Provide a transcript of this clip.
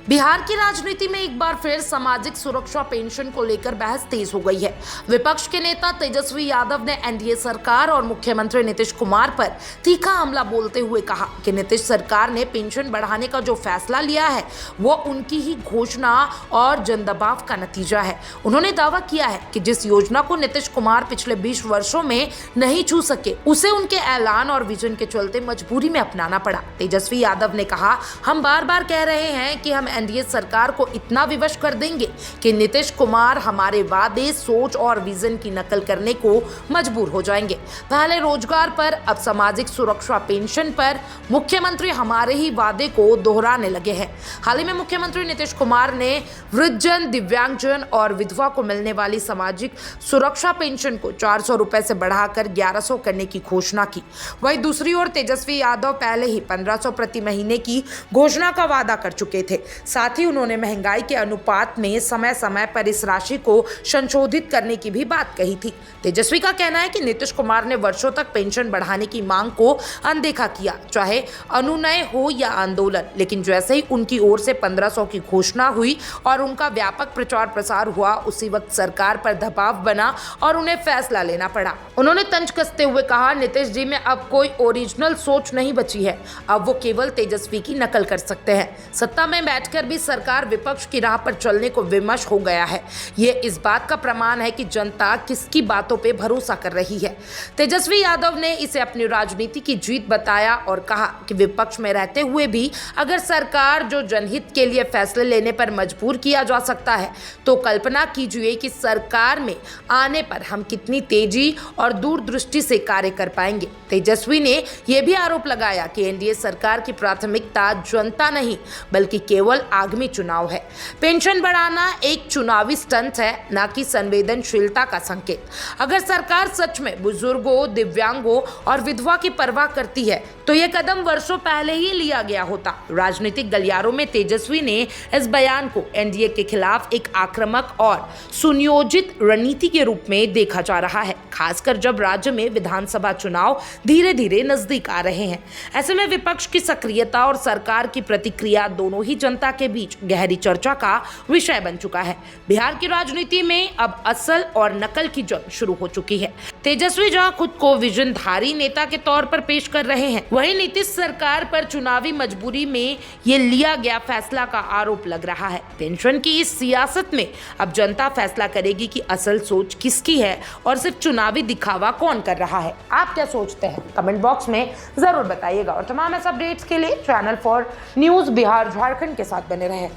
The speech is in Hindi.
बिहार की राजनीति में एक बार फिर सामाजिक सुरक्षा पेंशन को लेकर बहस तेज हो गई है। विपक्ष के नेता तेजस्वी यादव ने एनडीए सरकार और मुख्यमंत्री नीतीश कुमार पर तीखा हमला बोलते हुए कहा कि नीतीश सरकार ने पेंशन बढ़ाने का जो फैसला लिया है वो उनकी ही घोषणा और जनदबाव का नतीजा है। उन्होंने दावा किया है कि जिस योजना को नीतीश कुमार पिछले 20 वर्षों में नहीं छू सके उसे उनके ऐलान और विजन के चलते मजबूरी में अपनाना पड़ा। तेजस्वी यादव ने कहा, हम बार बार कह रहे हैं कि हम एनडीए सरकार को इतना विवश कर देंगे कि नीतीश कुमार हमारे वादे, सोच और विजन की नकल करने को मजबूर हो जाएंगे। पहले रोजगार पर, अब सामाजिक सुरक्षा पेंशन पर मुख्यमंत्री हमारे ही वादे को दोहराने लगे हैं। हाल ही में मुख्यमंत्री नीतीश कुमार ने वृद्धजन, दिव्यांगजन और विधवा को मिलने वाली सामाजिक सुरक्षा पेंशन को 400 रुपए से बढ़ाकर 1100 करने की घोषणा की। वहीं दूसरी ओर तेजस्वी यादव पहले ही 1500 प्रति महीने की घोषणा का वादा कर चुके थे। साथ ही उन्होंने महंगाई के अनुपात में समय समय पर इस राशि को संशोधित करने की भी बात कही थी। तेजस्वी का कहना है कि नीतीश कुमार ने वर्षों तक पेंशन बढ़ाने की मांग को अनदेखा किया, चाहे अनुनय हो या आंदोलन, लेकिन जैसे ही उनकी ओर से 1500 की घोषणा हुई और उनका व्यापक प्रचार प्रसार हुआ, उसी वक्त सरकार पर दबाव बना और उन्हें फैसला लेना पड़ा। उन्होंने तंज कसते हुए कहा, नीतीश जी में अब कोई ओरिजिनल सोच नहीं बची है, अब वो केवल तेजस्वी की नकल कर सकते हैं। सत्ता में बैठकर भी सरकार विपक्ष की राह पर चलने को विमश हो गया है। ये इस बात का प्रमाण है कि जनता किसकी बातों पे भरोसा कर रही है। तेजस्वी यादव ने इसे अपनी राजनीति की जीत बताया और कहा कि विपक्ष में रहते हुए भी अगर सरकार जो जनहित के लिए फैसले लेने पर मजबूर किया जा सकता है, तो कल्पना कीजिए कि सरकार में आने पर हम कितनी तेजी और दूरदृष्टि से कार्य कर पाएंगे। तेजस्वी ने यह भी आरोप लगाया कि एनडीए सरकार की प्राथमिकता जनता नहीं बल्कि केवल आगामी चुनाव है। पेंशन बढ़ाना एक चुनावी स्टंट है, ना कि संवेदनशीलता का संकेत। अगर सरकार सच में बुजुर्गों, दिव्यांगों और विधवा की परवाह करती है तो यह कदम वर्षों पहले ही लिया गया होता। राजनीतिक गलियारों में तेजस्वी ने इस बयान को एनडीए के खिलाफ एक आक्रामक और सुनियोजित रणनीति के रूप में देखा जा रहा है, खासकर जब राज्य में विधानसभा चुनाव धीरे धीरे नजदीक आ रहे हैं। ऐसे में विपक्ष की सक्रियता और सरकार की प्रतिक्रिया दोनों ही जनता के बीच गहरी चर्चा का विषय बन चुका है। बिहार की राजनीति में अब असल और नकल की जंग शुरू हो चुकी है। तेजस्वी जहां खुद को विजनधारी नेता के तौर पर पेश कर रहे हैं, वहीं नीतीश सरकार पर चुनावी मजबूरी में ये लिया गया फैसला का आरोप लग रहा है। पेंशन की इस सियासत में अब जनता फैसला करेगी कि असल सोच किसकी है और सिर्फ चुनावी दिखावा कौन कर रहा है। आप क्या सोचते हैं? कमेंट बॉक्स में जरूर बताइएगा और तमाम ऐसे अपडेट्स के लिए channel for news Bihar Jharkhand के साथ बने रहें।